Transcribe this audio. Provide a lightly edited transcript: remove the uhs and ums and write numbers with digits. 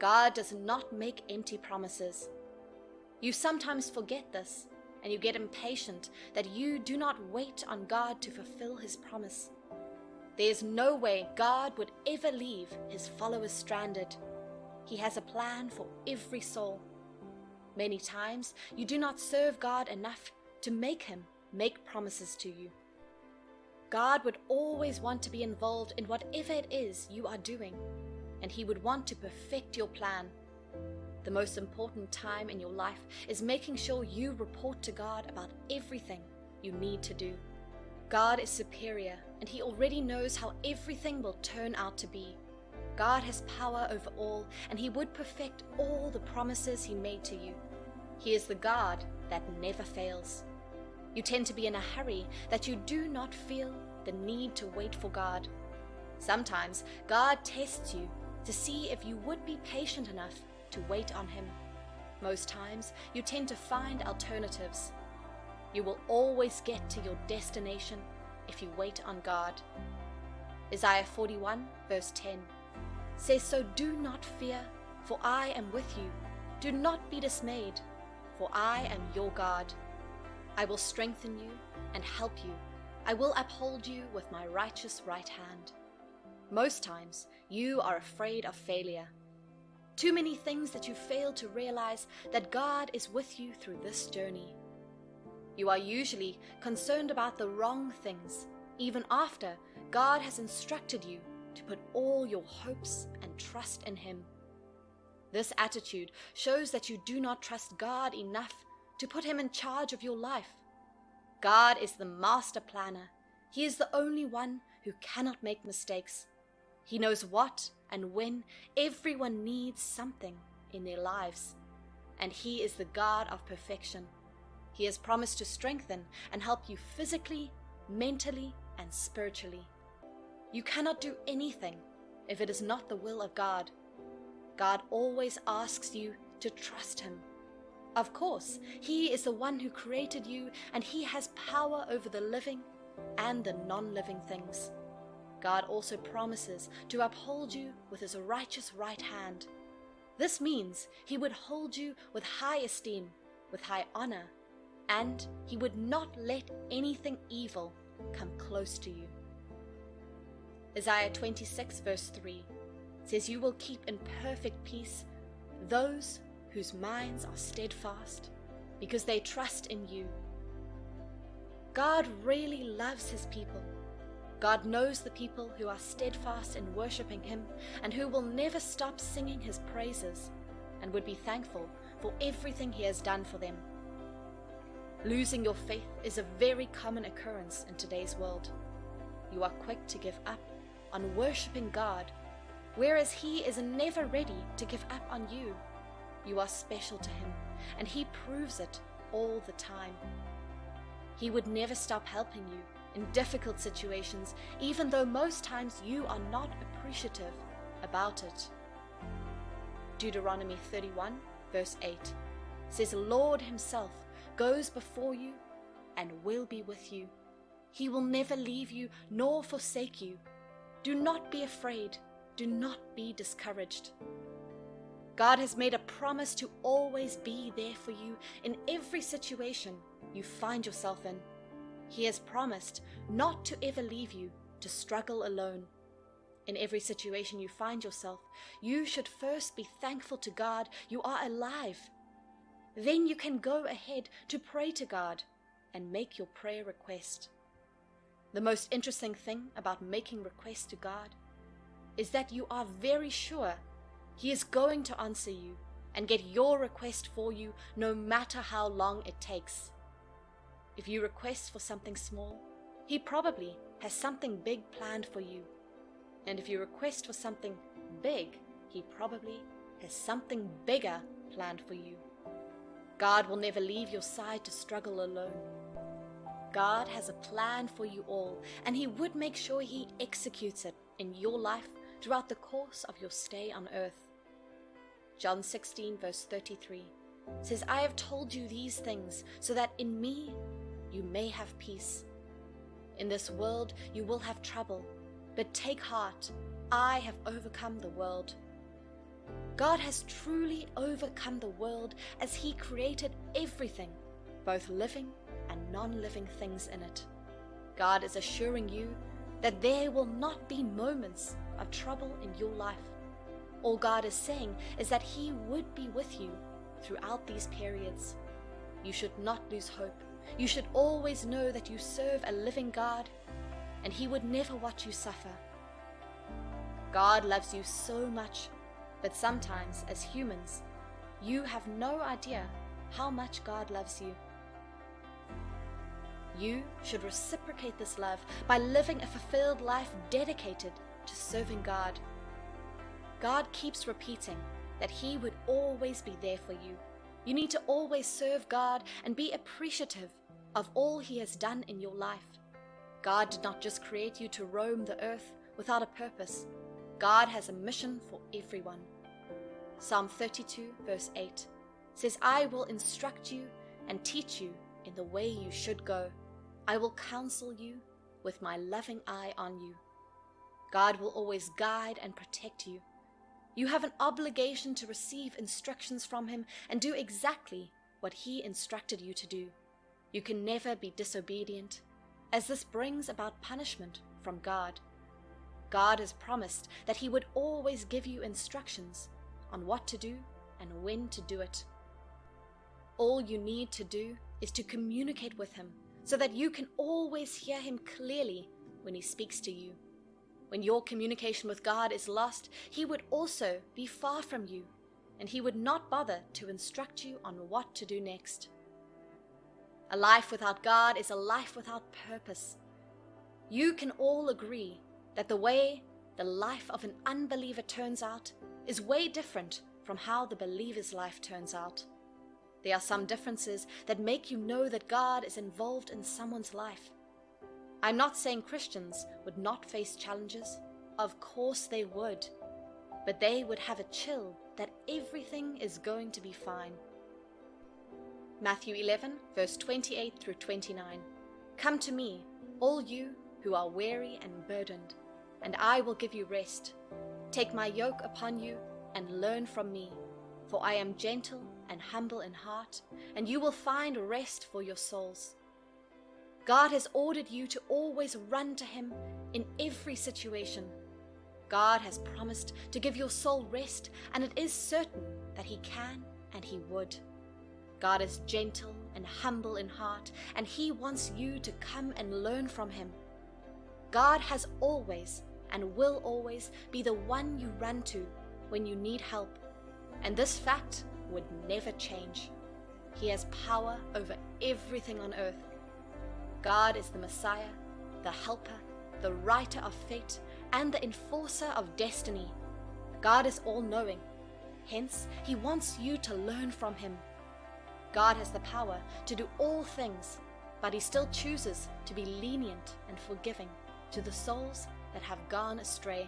God does not make empty promises. You sometimes forget this, and you get impatient that you do not wait on God to fulfill His promise. There is no way God would ever leave His followers stranded. He has a plan for every soul. Many times you do not serve God enough to make Him make promises to you. God would always want to be involved in whatever it is you are doing, and He would want to perfect your plan. The most important time in your life is making sure you report to God about everything you need to do. God is superior, and He already knows how everything will turn out to be. God has power over all, and He would perfect all the promises He made to you. He is the God that never fails. You tend to be in a hurry that you do not feel the need to wait for God. Sometimes God tests you to see if you would be patient enough to wait on Him. Most times you tend to find alternatives. You will always get to your destination if you wait on God. Isaiah 41 verse 10 says, "So do not fear, for I am with you. Do not be dismayed, for I am your God. I will strengthen you and help you. I will uphold you with my righteous right hand." Most times you are afraid of failure. Too many things that you fail to realize that God is with you through this journey. You are usually concerned about the wrong things, even after God has instructed you to put all your hopes and trust in Him. This attitude shows that you do not trust God enough to put Him in charge of your life. God is the master planner. He is the only one who cannot make mistakes. He knows what and when everyone needs something in their lives, and He is the God of perfection. He has promised to strengthen and help you physically, mentally, and spiritually. You cannot do anything if it is not the will of God. God always asks you to trust Him. Of course, He is the one who created you, and He has power over the living and the non-living things. God also promises to uphold you with His righteous right hand. This means He would hold you with high esteem, with high honor, and He would not let anything evil come close to you. Isaiah 26 verse 3 says, "You will keep in perfect peace those whose minds are steadfast, because they trust in you." God really loves His people. God knows the people who are steadfast in worshiping Him and who will never stop singing His praises and would be thankful for everything He has done for them. Losing your faith is a very common occurrence in today's world. You are quick to give up on worshiping God, whereas He is never ready to give up on you. You are special to Him, and He proves it all the time. He would never stop helping you in difficult situations, even though most times you are not appreciative about it. Deuteronomy 31 verse 8 says, "The Lord Himself goes before you and will be with you. He will never leave you nor forsake you. Do not be afraid. Do not be discouraged." God has made a promise to always be there for you in every situation you find yourself in. He has promised not to ever leave you to struggle alone. In every situation you find yourself, you should first be thankful to God you are alive. Then you can go ahead to pray to God and make your prayer request. The most interesting thing about making requests to God is that you are very sure He is going to answer you and get your request for you no matter how long it takes. If you request for something small, He probably has something big planned for you. And if you request for something big, He probably has something bigger planned for you. God will never leave your side to struggle alone. God has a plan for you all, and He would make sure He executes it in your life throughout the course of your stay on earth. John 16 verse 33 says, "I have told you these things so that in me you may have peace. In this world you will have trouble, but take heart, I have overcome the world." God has truly overcome the world as He created everything, both living and non-living things in it. God is assuring you that there will not be moments of trouble in your life. All God is saying is that He would be with you throughout these periods. You should not lose hope. You should always know that you serve a living God, and He would never watch you suffer. God loves you so much, but sometimes as humans, you have no idea how much God loves you. You should reciprocate this love by living a fulfilled life dedicated to serving God. God keeps repeating that He would always be there for you. You need to always serve God and be appreciative of all He has done in your life. God did not just create you to roam the earth without a purpose. God has a mission for everyone. Psalm 32 verse 8 says, "I will instruct you and teach you in the way you should go. I will counsel you with my loving eye on you." God will always guide and protect you. You have an obligation to receive instructions from Him and do exactly what He instructed you to do. You can never be disobedient, as this brings about punishment from God. God has promised that He would always give you instructions on what to do and when to do it. All you need to do is to communicate with Him so that you can always hear Him clearly when He speaks to you. When your communication with God is lost, He would also be far from you, and He would not bother to instruct you on what to do next. A life without God is a life without purpose. You can all agree that the way the life of an unbeliever turns out is way different from how the believer's life turns out. There are some differences that make you know that God is involved in someone's life. I'm not saying Christians would not face challenges. Of course they would. But they would have a chill that everything is going to be fine. Matthew 11, verse 28 through 29. "Come to me, all you who are weary and burdened, and I will give you rest. Take my yoke upon you and learn from me, for I am gentle and humble in heart, and you will find rest for your souls." God has ordered you to always run to Him in every situation. God has promised to give your soul rest, and it is certain that He can and He would. God is gentle and humble in heart, and He wants you to come and learn from Him. God has always and will always be the one you run to when you need help, and this fact would never change. He has power over everything on earth. God is the Messiah, the helper, the writer of fate, and the enforcer of destiny. God is all-knowing. Hence, He wants you to learn from Him. God has the power to do all things, but He still chooses to be lenient and forgiving to the souls that have gone astray.